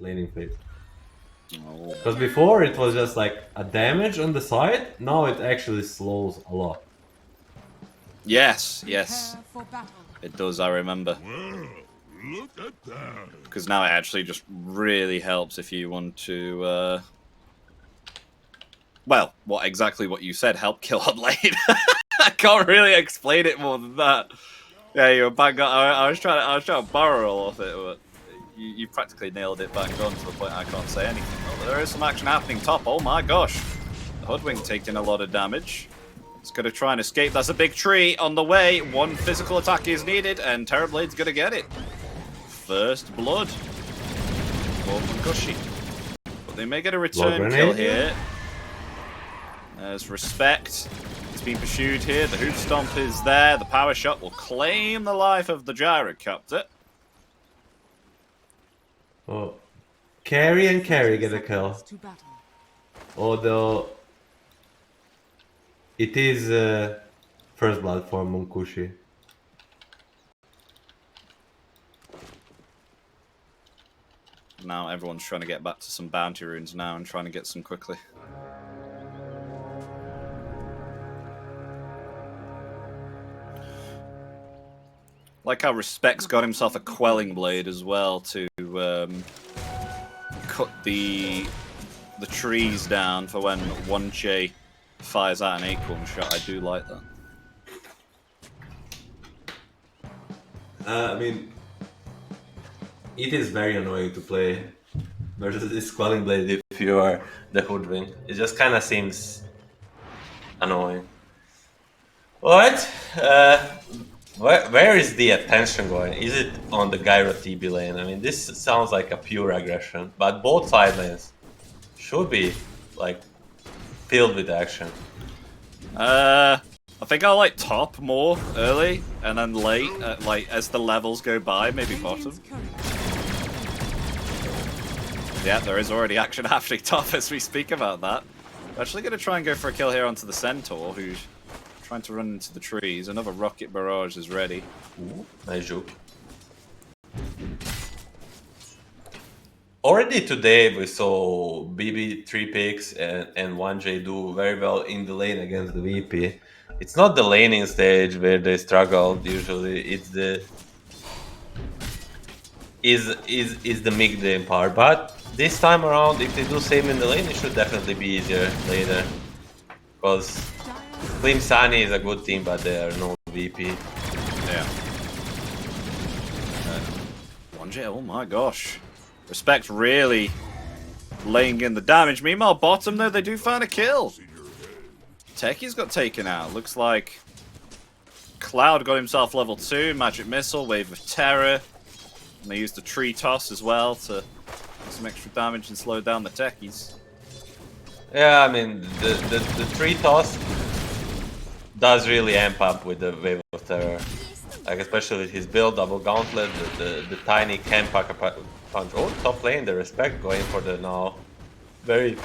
laning phase. Oh. Because before it was just like a damage on the side, now it actually slows a lot. Yes, yes. It does, I remember. Well, look at that. Because now it actually just really helps if you want to, well, exactly what you said, help kill up lane. I can't really explain it more than that. Yeah, you were bang on. I was trying to borrow all of it, but you practically nailed it bang on to the point I can't say anything. Oh, there is some action happening top. Oh my gosh. The Hoodwink taking a lot of damage. It's going to try and escape. That's a big tree on the way. One physical attack is needed, and Terrorblade's going to get it. First blood for Munkushi. But they may get a return kill here. There's respect. It's been pursued here. The Hoof Stomp is there. The Power Shot will claim the life of the Gyrocopter. Oh, carry and carry get a kill. Although it is first blood for Munkushi. Now everyone's trying to get back to some bounty runes now and trying to get some quickly. Like how Respect's got himself a Quelling Blade as well to cut the trees down for when 1J fires out an Acorn Shot. I do like that. I mean, it is very annoying to play versus this Quelling Blade if you are the Hoodwink. It just kind of seems annoying. Alright, where is the attention going? Is it on the Gyro TB lane? I mean, this sounds like a pure aggression, but both side lanes should be like filled with action. I think I like top more early and then late, like as the levels go by, maybe bottom. Yeah, there is already action happening top as we speak about that. We're actually going to try and go for a kill here onto the Centaur, who's trying to run into the trees. Another Rocket Barrage is ready. Ooh, nice joke. Already today we saw BB 3 picks and 1J do very well in the lane against the VP. It's not the laning stage where they struggled usually, it's the is the mid game part, but this time around if they do same in the lane it should definitely be easier later. Because Klim Sani is a good team but they are no VP. Yeah. 1J, oh my gosh. Respect really laying in the damage. Meanwhile, bottom though, they do find a kill. Techie's got taken out. Looks like Cloud got himself level 2, Magic Missile, Wave of Terror. And they used the Tree Toss as well to do some extra damage and slow down the Techies. Yeah, I mean, the Tree Toss does really amp up with the Wave of Terror. Like, especially with his build, double gauntlet, the tiny can pack a punch. Oh, top lane, the Respect going for the now very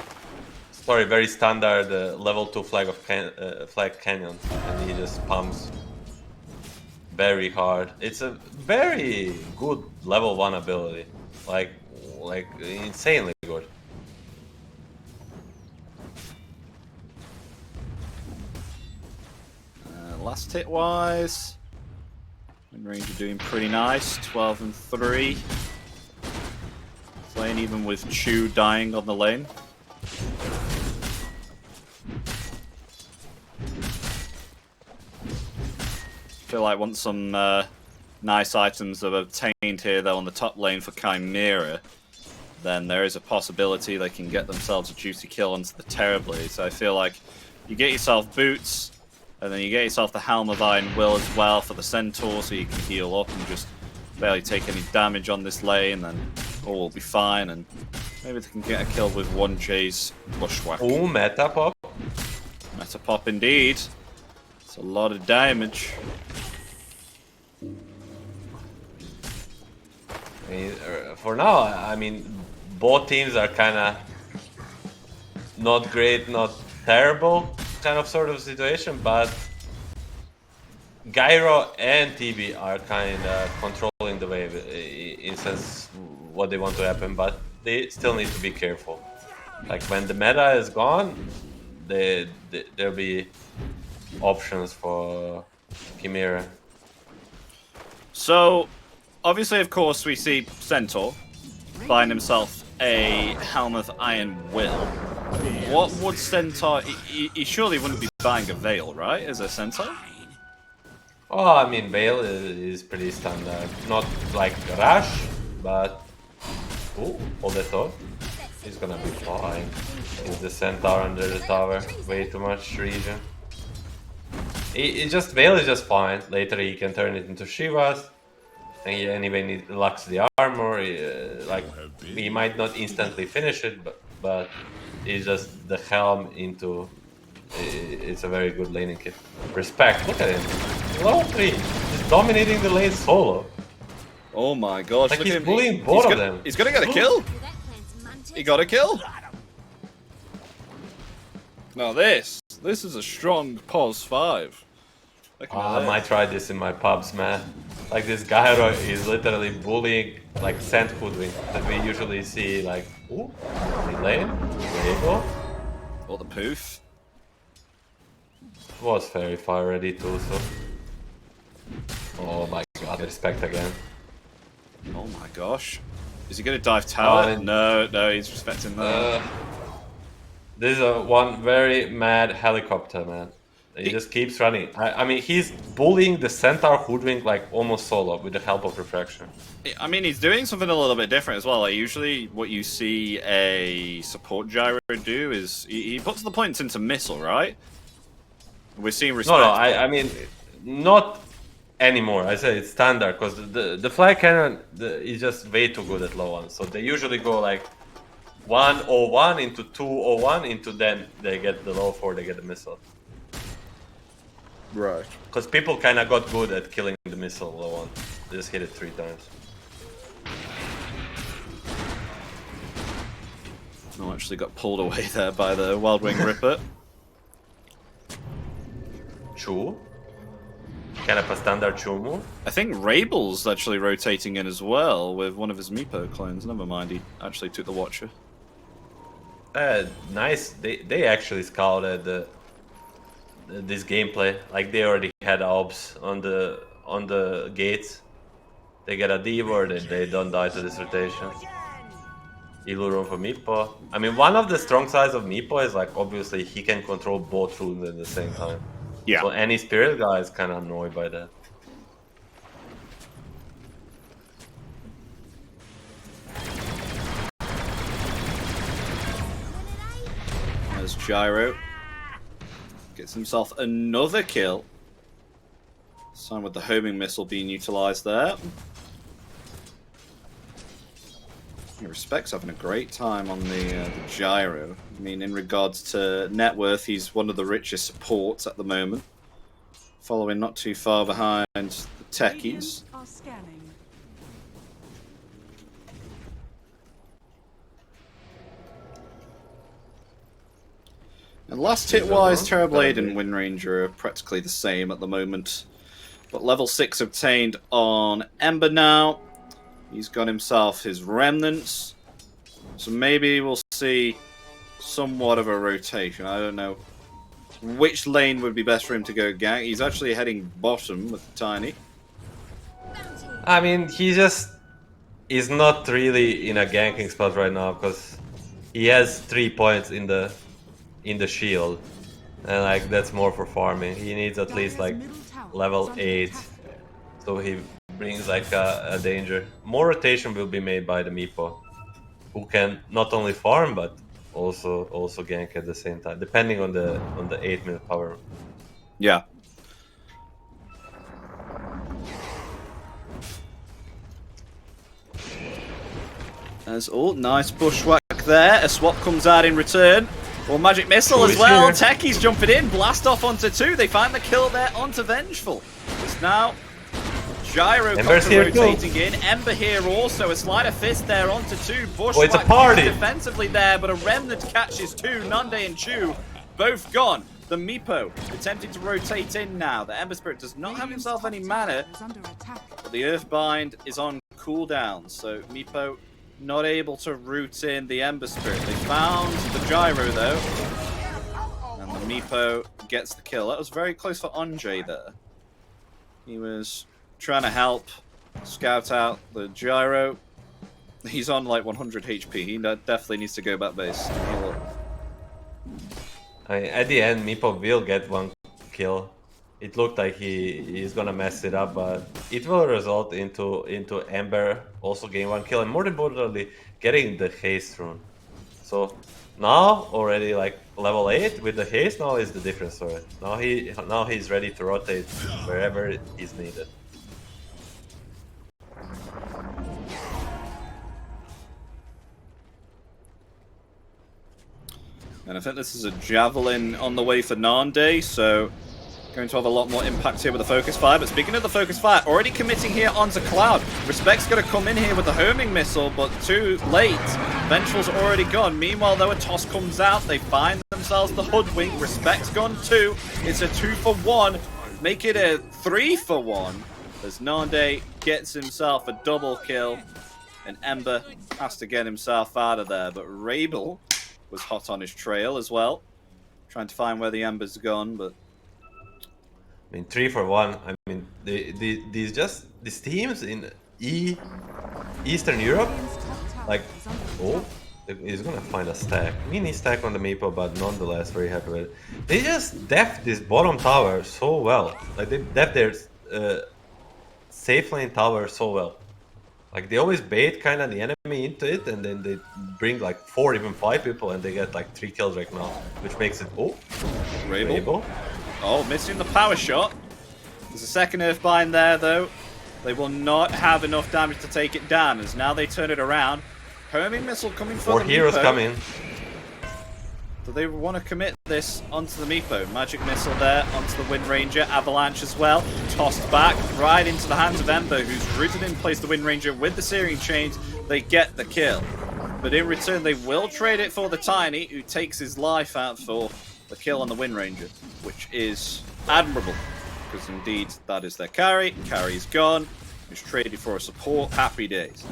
standard level 2 flag of flag canyon, and he just pumps very hard. It's a very good level 1 ability, like insanely good. Last hit wise, Ranger doing pretty nice, 12 and 3. Playing even with Chu dying on the lane. Feel like once some nice items are obtained here though on the top lane for CHIMERA, then there is a possibility they can get themselves a juicy kill onto the Terrorblade. So I feel like you get yourself boots, and then you get yourself the Helm of Iron Will as well for the Centaur, so you can heal up and just barely take any damage on this lane, then all will be fine, and maybe they can get a kill with 1J's Bushwhack. Oh, meta pop. Meta pop indeed. It's a lot of damage. I mean, for now, I mean, both teams are kind of not great, not terrible kind of sort of situation, but Gyro and TB are kind of controlling the wave in sense what they want to happen, but they still need to be careful. Like when the meta is gone, there'll be options for Chimera. So, obviously, of course, we see Centaur buying himself a Helmuth Iron Will. What would Centaur... He surely wouldn't be buying a Veil, right, as a Centaur? Oh, I mean, Veil is pretty standard. Not like Rush, but... Ooh, hold that thought. He's gonna be fine. He's the Centaur under the tower. Way too much region. It just Veil is just fine. Later he can turn it into Shivas. And he anyway locks the armor. Like he might not instantly finish it, but it's just the helm into. It's a very good laning kit. Respect. Look at him. Level 3. He's dominating the lane solo. Oh my gosh! Like look he's at him. bullying both of them. He's gonna get a kill. He got a kill. Now this is a strong pos 5. I might try this in my pubs, man. Like this Gyro is literally bullying like Sand Hoodwink that we usually see like, ooh, lane, there you go. Or the poof. Was very far ready too, so. Oh my god, respect again. Oh my gosh. Is he gonna dive tower? No, he's respecting that. This is one very mad helicopter, man. He just keeps running. I mean, he's bullying the Centaur Hoodwink like almost solo with the help of refraction. I mean, he's doing something a little bit different as well. Like, usually what you see a support gyro do is he puts the points into missile, right? We're seeing respect. No, I mean, not anymore. I say it's standard because the fly cannon is just way too good at low one. So they usually go like 101 into 201 into then they get the low 4, they get the missile. Right. Because people kind of got good at killing the missile low one. They just hit it 3 times. No, actually got pulled away there by the Wild Wing Ripper. Chu? Kind of a standard Chu move. I think Rabel's actually rotating in as well with one of his Meepo clones. Never mind, he actually took the Watcher. Nice. They actually scouted this gameplay. Like they already had orbs on the gates. They get a D-word and they don't die to this rotation. Ilu room for Meepo. I mean, one of the strong sides of Meepo is like obviously he can control both runes at the same time. Yeah. So any spirit guy is kind of annoyed by that. There's Gyro. Gets himself another kill. This time with the homing missile being utilized there. He respects having a great time on the Gyro. I mean, in regards to net worth, he's one of the richest supports at the moment. Following not too far behind the techies. And last hit-wise, Terrorblade and Wind Ranger are practically the same at the moment. But level 6 obtained on Ember now. He's got himself his Remnants. So maybe we'll see somewhat of a rotation. I don't know which lane would be best for him to go gank. He's actually heading bottom with Tiny. I mean, he's not really in a ganking spot right now because he has 3 points in the shield, and like that's more for farming. He needs at least like level 8, so he brings like a danger. More rotation will be made by the Meepo, who can not only farm but also gank at the same time, depending on the 8-minute power. Yeah. As nice bushwhack there. A swap comes out in return. Well, Magic Missile as well. Here. Techie's jumping in. Blast off onto 2. They find the kill there onto Vengeful. It's now Gyro rotating in. Ember here also. A sleight of fist there onto 2. Bushwhack it's a party. Defensively there, but a Remnant catches 2. Nunde and Chu both gone. The Meepo attempting to rotate in now. The Ember Spirit does not have himself any mana, but the Earthbind is on cooldown. So Meepo not able to root in the Ember Spirit. They found the Gyro though, and the Meepo gets the kill. That was very close for Anjay there. He was trying to help scout out the Gyro. He's on like 100 HP. He definitely needs to go back base. At the end, Meepo will get one kill. It looked like he's gonna mess it up, but it will result into Ember also getting one kill, and more importantly, getting the haste rune. So now already like level 8 with the haste, now is the different story. Now he's ready to rotate wherever he's needed. And I think this is a Javelin on the way for Nande, so going to have a lot more impact here with the Focus Fire. But speaking of the Focus Fire, already committing here onto Cloud. Respect's going to come in here with the homing missile, but too late. Vengeful's already gone. Meanwhile, though, a toss comes out. They find themselves the Hoodwink. Respect's gone too. It's a 2-for-1. Make it a 3-for-1. As Nande gets himself a double kill. And Ember has to get himself out of there. But Rabel was hot on his trail as well. Trying to find where the Ember's gone, but... I mean, 3-for-1. I mean, these teams in Eastern Europe, like, oh, he's gonna find a stack, mini stack on the Meepo, but nonetheless very happy with it. They just def this bottom tower so well. Like they def their safe lane tower so well. Like they always bait kind of the enemy into it, and then they bring like 4, even 5 people, and they get like 3 kills right now, which makes it Rabel. Oh, missing the power shot. There's a second Earthbind there, though. They will not have enough damage to take it down, as now they turn it around. Homing missile coming for 4 the heroes Meepo. come in. Do they want to commit this onto the Meepo? Magic missile there onto the Wind Ranger. Avalanche as well. Tossed back right into the hands of Ember, who's rooted in place the Wind Ranger with the Searing Chains. They get the kill. But in return, they will trade it for the Tiny, who takes his life out for the kill on the Wind Ranger, which is admirable, because indeed that is their carry. Carry's gone. He's traded for a support. Happy days.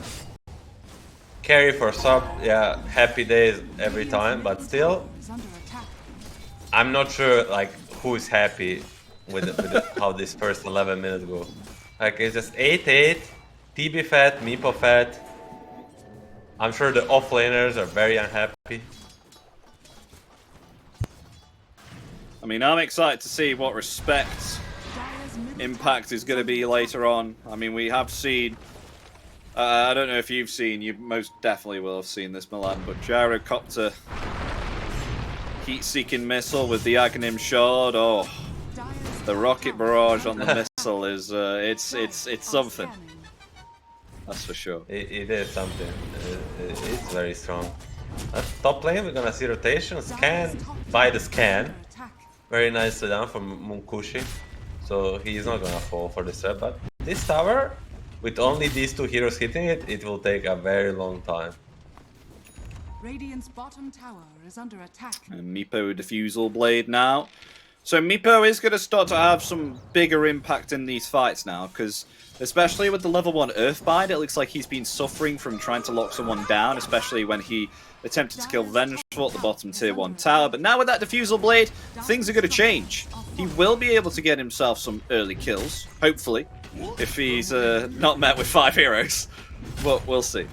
Carry for sub, yeah, happy days every time, but still, I'm not sure like who is happy with how this first 11 minutes go. Like it's just 8-8, TB fat, Meepo fat. I'm sure the offlaners are very unhappy. I mean, I'm excited to see what Respect's impact is going to be later on. I mean, we have seen... I don't know if you've seen, you most definitely will have seen this, Milan, but Gyrocopter heat-seeking missile with the Aghanim Shard. Oh, the rocket barrage on the missile is, it's something. That's for sure. It is something. It's very strong. Top lane, we're gonna see rotation. Scan by the scan. Very nicely done from Munkushi. So he's not gonna fall for this trap, but this tower, with only these 2 heroes hitting it, it will take a very long time. Radiant's bottom tower is under attack. And Meepo Diffusal Blade now. So Meepo is going to start to have some bigger impact in these fights now, because especially with the level 1 Earthbind, it looks like he's been suffering from trying to lock someone down, especially when he attempted to kill Vengeful at the bottom tier 1 tower. But now with that Diffusal Blade, things are going to change. He will be able to get himself some early kills, hopefully, if he's not met with 5 heroes. But we'll see.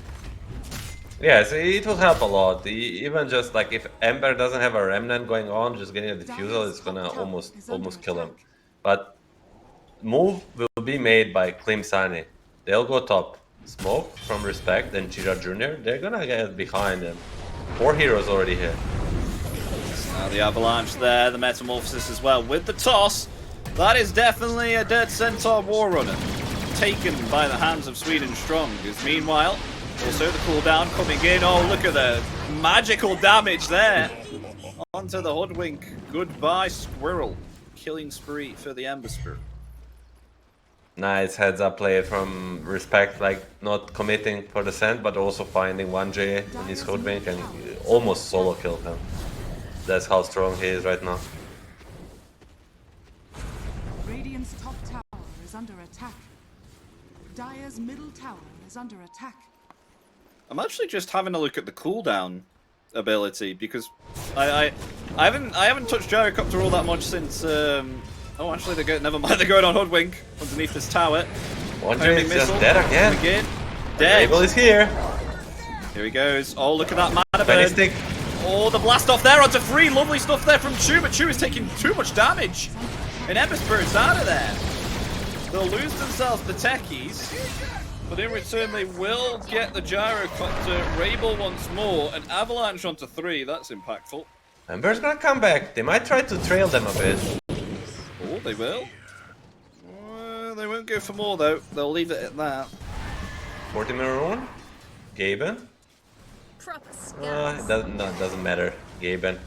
Yes, it will help a lot. Even just like if Ember doesn't have a remnant going on, just getting a diffusal is gonna almost kill him. But move will be made by Klim Sani4. They'll go top. Smoke from Respect and Chira Jr. They're gonna get behind him. 4 heroes already here. Now the Avalanche there, the Metamorphosis as well with the toss. That is definitely a Dead Centaur War Runner, taken by the hands of Sweden Strong. Because meanwhile, also the cooldown coming in. Oh, look at the magical damage there. Onto the Hoodwink. Goodbye, Squirrel. Killing spree for the Ember Spirit. Nice heads up play from Respect, like not committing for the send, but also finding 1J in his Hoodwink and almost solo killed him. That's how strong he is right now. Radiant's top tower is under attack. Dire's middle tower is under attack. I'm actually just having a look at the cooldown ability because I haven't touched Gyrocopter all that much since. Oh, actually, never mind. They're going on Hoodwink underneath this tower. Wondering is just dead again. Dead. Rabel is here. Here he goes. Oh, look at that mana Penny burn. stick. Oh, the blast off there onto 3. Lovely stuff there from Chu, but Chu is taking too much damage. And Ember Spirit's out of there. They'll lose themselves the techies, but in return they will get the Gyrocopter. Rabel once more, an avalanche onto 3. That's impactful. Ember's gonna come back. They might try to trail them a bit. Oh, they will. They won't go for more though. They'll leave it at that. 40 Maroon. Gaben. It doesn't matter. Gaben.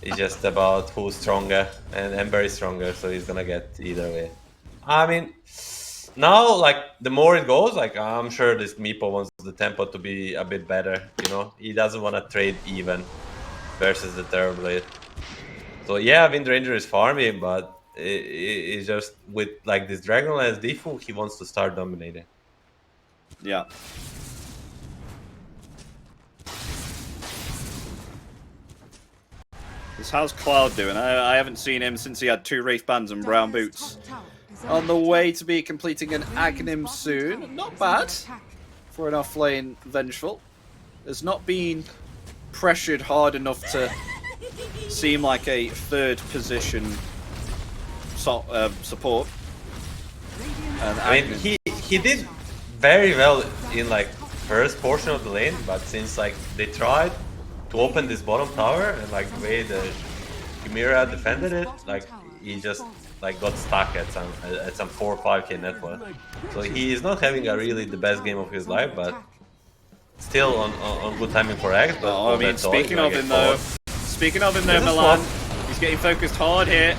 It's just about who's stronger, and Ember is stronger, so he's gonna get either way. I mean, now like the more it goes, like I'm sure this Meepo wants the tempo to be a bit better. You know, he doesn't want to trade even versus the Terrorblade. So yeah, Windranger is farming, but it's just with like this Dragonlance default, he wants to start dominating. Yeah. How's Cloud doing? I haven't seen him since he had 2 Wraith Bands and brown boots. On the way to be completing an Aghanim soon. Not bad for an off-lane Vengeful. Has not been pressured hard enough to seem like a third position support. And I mean, he did very well in like first portion of the lane, but since like they tried to open this bottom tower and like the way the CHIMERA defended it, like he just like got stuck at some 4 or 5k net worth. So he is not having a really the best game of his life, but still on good timing for X. But I mean, speaking of him though, Milan, he's getting focused hard here.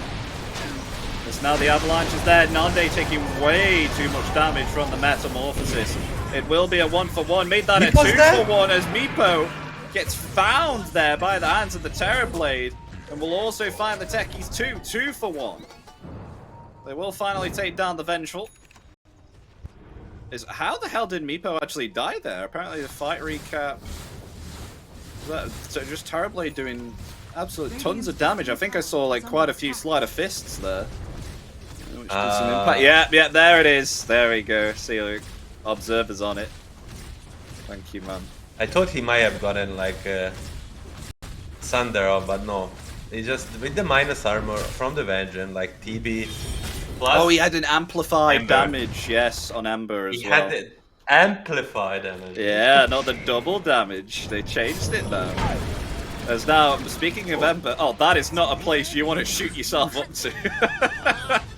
As now the avalanche is there. Nande taking way too much damage from the Metamorphosis. It will be a 1-for-1. Made that a 2-for-1 as Meepo gets found there by the hands of the Terrorblade, and will also find the techies too. 2-for-1. They will finally take down the Vengeful. How the hell did Meepo actually die there? Apparently the fight recap. So just Terrorblade doing absolute tons of damage. I think I saw like quite a few sleight of fists there. Which did some impact. Yeah, there it is. There we go. See, look, observers on it. Thank you, man. I thought he might have gotten like Sunder, but no. He just with the minus armor from the Vengeance, like TB. Plus oh, he had an amplified Ember. damage, yes, on Ember as well. He had it amplified damage. Yeah, not the double damage. They changed it though. As now, speaking of Ember, oh, that is not a place you want to shoot yourself up to.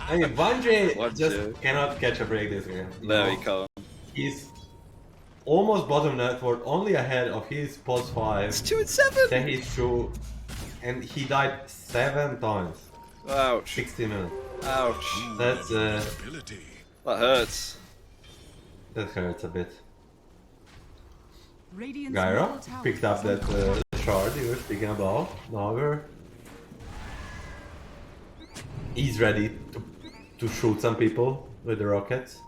I mean, Vanje just cannot catch a break this game. No, he can't. He's almost bottom net worth, only ahead of his pulse 5. It's 2 and 7. Then he's through, and he died 7 times. Ouch. 60 minutes. Ouch. That's that hurts. That hurts a bit. Radiant's Gyro middle tower picked up is that shard you were speaking about. Now he's ready to shoot some people with the rockets.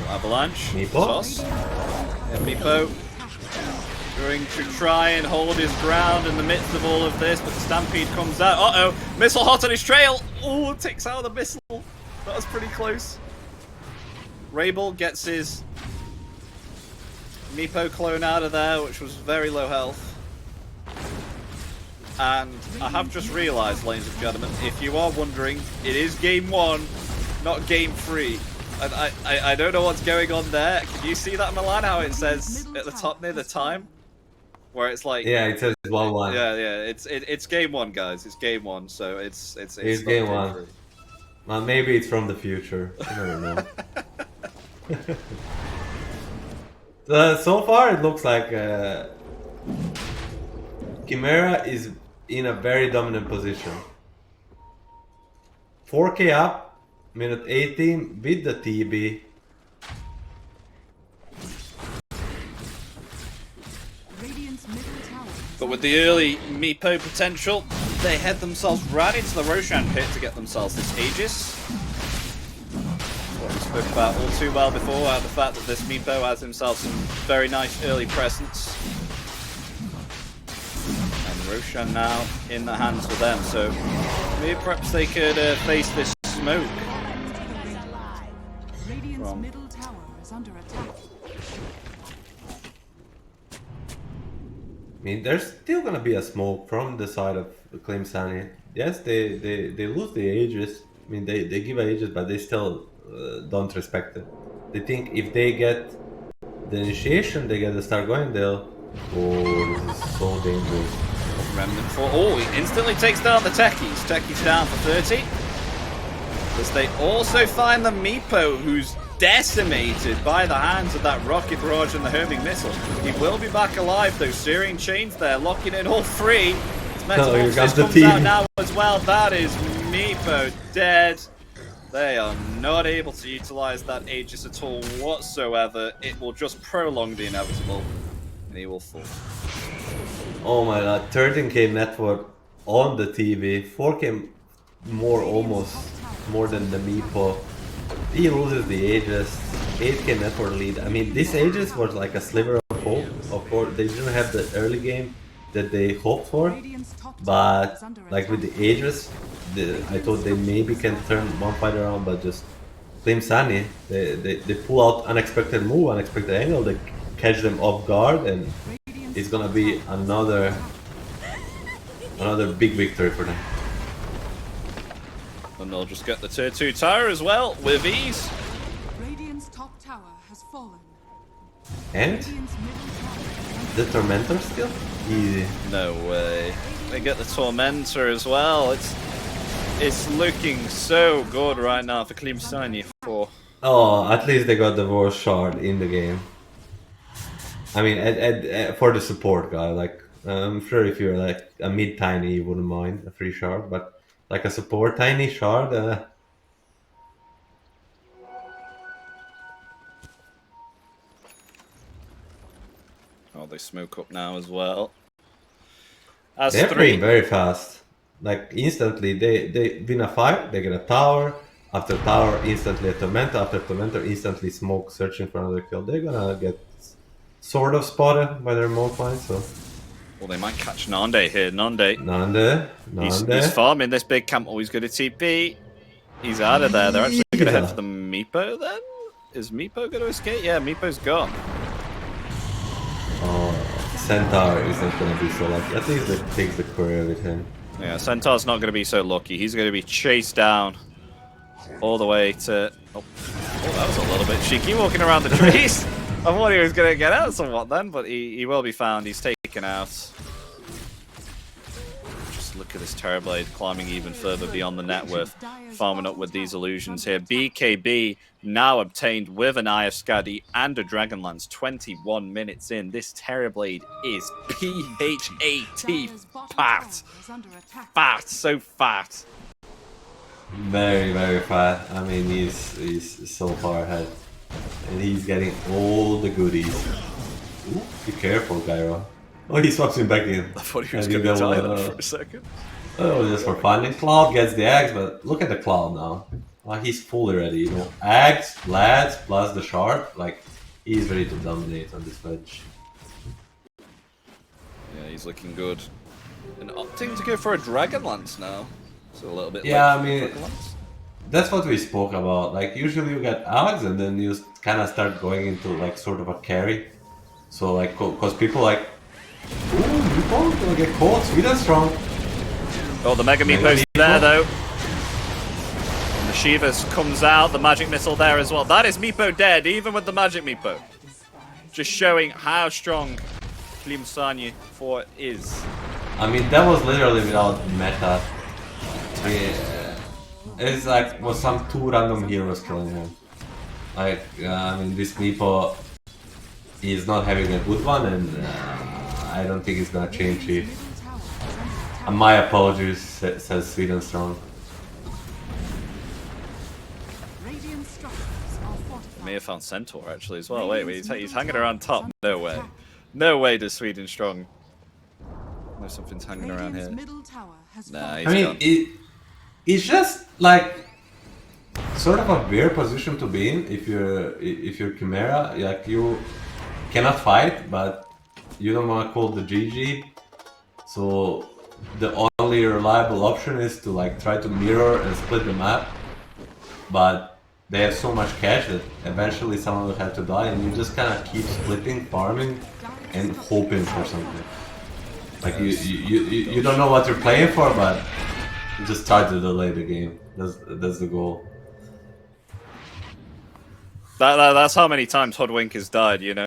Avalanche. Meepo. Sauce. And Meepo going to try and hold his ground in the midst of all of this, but the Stampede comes out. Uh-oh! Missile hot on his trail! Oh, takes out the missile. That was pretty close. Rabel gets his Meepo clone out of there, which was very low health. And I have just realised, ladies and gentlemen, if you are wondering, it is game 1, not game 3. And I don't know what's going on there. Can you see that, Milan, how it says at the top near the time? Where it's like... Yeah, it says 1-1. Yeah, it's game 1, guys. It's game 1, so it's game 1. Well, maybe it's from the future. I never know. So far, it looks like CHIMERA is in a very dominant position. 4k up, minute 18 with the TB. Radiant's middle tower. But with the early Meepo potential, they head themselves right into the Roshan pit to get themselves this Aegis. What was spoke about all too well before, the fact that this Meepo has himself some very nice early presence. And Roshan now in the hands of them, so maybe perhaps they could face this smoke. Radiant's middle tower is under attack. I mean, there's still gonna be a smoke from the side of Klim Sani4. Yes, they lose the Aegis. I mean, they give Aegis, but they still don't respect it. They think if they get the initiation, they get the start going, they'll... Oh, this is so dangerous. Remnant for he instantly takes down the Techies. Techies down for 30. As they also find the Meepo, who's decimated by the hands of that rocket barrage and the homing missile. He will be back alive though. Searing chains there, locking in all three. His metamorphosis comes out now as well. That is Meepo dead. They are not able to utilize that Aegis at all whatsoever. It will just prolong the inevitable, and he will fall. Oh my god, 13k network on the TV, 4k more almost, more than the Meepo. He loses the Aegis, 8k network lead. I mean, this Aegis was like a sliver of hope. Of course, they didn't have the early game that they hoped for, but like with the Aegis, I thought they maybe can turn one fight around, but just Klim Sani4, they pull out unexpected move, unexpected angle, they catch them off guard, and it's gonna be another big victory for them. And they'll just get the tier 2 tower as well with ease. Radiant's top tower has fallen. And Radiant's middle tower the Tormentor still? Easy. No way. They get the Tormentor as well. It's looking so good right now for Klim Sani4. Oh, at least they got the War Shard in the game. I mean, for the support guy, like, I'm sure if you're like a mid-tiny, you wouldn't mind a free shard, but like a support tiny shard, Oh, they smoke up now as well. As they're three. playing very fast. Like, instantly, they win a fight, they get a tower, after tower, instantly a Tormentor, after Tormentor, instantly smoke, searching for another kill. They're gonna get sort of spotted by their remote line, so... Well, they might catch Nande here. Nande. He's farming this big camp. Oh, he's going to TP. He's out of there. They're actually going to head for the Meepo then? Is Meepo going to escape? Yeah, Meepo's gone. Oh, Centaur isn't going to be so lucky. At least it takes the courier with him. Yeah, Centaur's not going to be so lucky. He's going to be chased down all the way to... Oh, that was a little bit cheeky, walking around the trees. I thought he was going to get out somewhat then, but he will be found. He's taken out. Just look at this Terrorblade climbing even further beyond the net worth, farming up with these illusions here. BKB now obtained with an Eye of Skadi and a Dragonlance 21 minutes in. This Terrorblade is PHAT fat. Fat, so fat. Very, very fat. I mean, he's so far ahead. And he's getting all the goodies. Ooh, be careful, Gyro. Oh, he swaps him back in. I thought he was going to die there for a second. Oh, just for fun. And Cloud gets the Axe, but look at the Cloud now. Well, he's fully ready, you know. Axe, Lads, plus the Shard. Like, he's ready to dominate on this wedge. Yeah, he's looking good. And opting to go for a Dragonlance now. So a little bit yeah, late I mean, that's what we spoke about. Like, usually you get Alex and then you kind of start going into like sort of a carry. So like, cause people like, ooh, Meepo gonna get caught, sweet and strong. Oh, the Mega Meepo's there though. And the Shivas comes out, the Magic Missile there as well. That is Meepo dead, even with the Magic Meepo. Just showing how strong Klim Sani4 is. I mean, that was literally without meta. It's like was some 2 random heroes killing him. Like, I mean, this Meepo is not having a good one, and I don't think it's gonna change it. My apologies, says Sweet and Strong. May have found Centaur actually as well. Wait, he's hanging around top. No way. No way does Sweet and Strong. There's something's hanging around here. Nah, he's I mean, gone. it's just like sort of a weird position to be in if you're Chimera. Like you cannot fight, but you don't want to call the GG. So the only reliable option is to like try to mirror and split the map. But they have so much cash that eventually someone will have to die, and you just kind of keep splitting, farming, and hoping for something. Like you don't know what you're playing for, but you just try to delay the game. That's the goal. That's how many times Hoodwink has died, you know?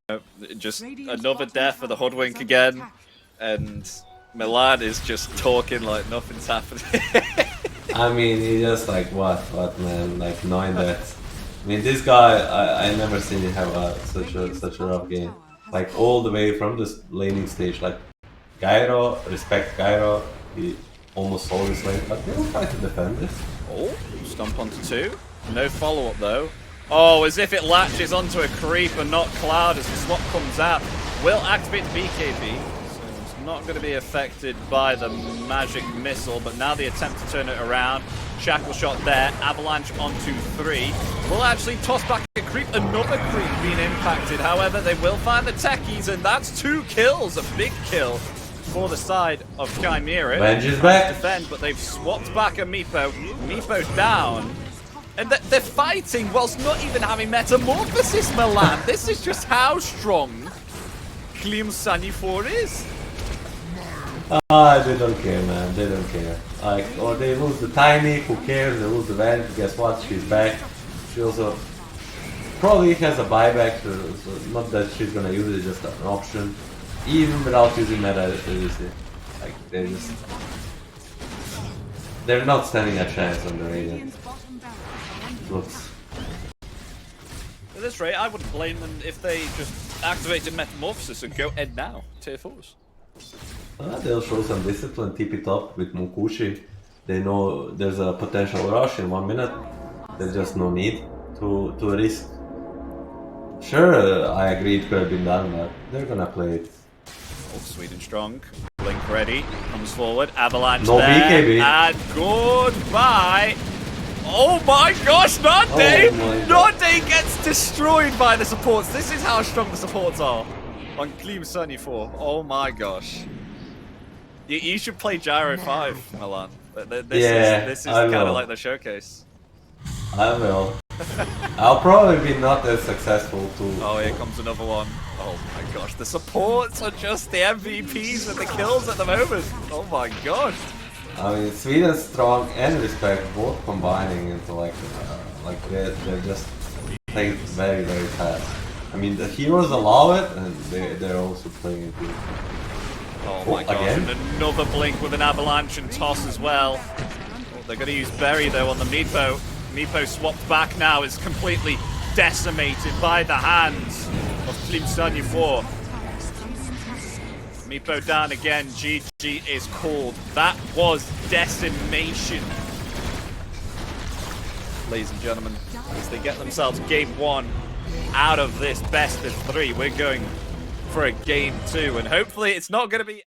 Just another death for the Hoodwink again, and Milan is just talking like nothing's happening. I mean, he just like, what man, like 9 deaths. I mean, this guy, I never seen him have such a rough game. Like all the way from this laning stage, like Gyro, respect Gyro, he almost sold his lane, but they will try to defend this. Oh, stomp onto 2. No follow-up though. Oh, as if it latches onto a creep and not Cloud as the swap comes out. Will activate the BKB, so it's not going to be affected by the magic missile, but now the attempt to turn it around. Shackle shot there, Avalanche onto 3. Will actually toss back a creep, another creep being impacted. However, they will find the techies, and that's 2 kills, a big kill for the side of Chimera. Venge is back. Defend, but they've swapped back a Meepo. Meepo's down. And they're fighting whilst not even having Metamorphosis, Milan. This is just how strong Klim Sani4 is. They don't care, man. They don't care. Like, or they lose the Tiny, who cares? They lose the Venge. Guess what? She's back. She also probably has a buyback, so not that she's gonna use it, just an option. Even without using meta, like they're not standing a chance on the Radiant. Looks. At this rate, I wouldn't blame them if they just activated Metamorphosis and go end now, tier 4s. They'll show some discipline, tip it up with Munkushi. They know there's a potential rush in 1 minute. There's just no need to risk. Sure, I agree it could have been done, but they're gonna play it. Oh, Sweden strong. Blink ready, comes forward, Avalanche No there, BKB. and goodbye. Oh my gosh, Nande! Nande gets destroyed by the supports. This is how strong the supports are on Klim Sani4. Oh my gosh. You should play Gyro 5, Milan. This is kind of like the showcase. I will. I'll probably be not as successful too. Oh, here comes another one. Oh my gosh, the supports are just the MVPs with the kills at the moment. Oh my gosh. I mean, Sweden's strong and respect both combining into like they're just playing very fast. I mean, the heroes allow it, and they're also playing it good. Oh my gosh, again? and another blink with an avalanche and toss as well. Oh, they're going to use Berry though on the Meepo. Meepo swapped back now, is completely decimated by the hands of Klim Sani4. Meepo down again, GG is called. That was decimation. Ladies and gentlemen, as they get themselves game 1 out of this best of 3, we're going for a game 2, and hopefully it's not going to be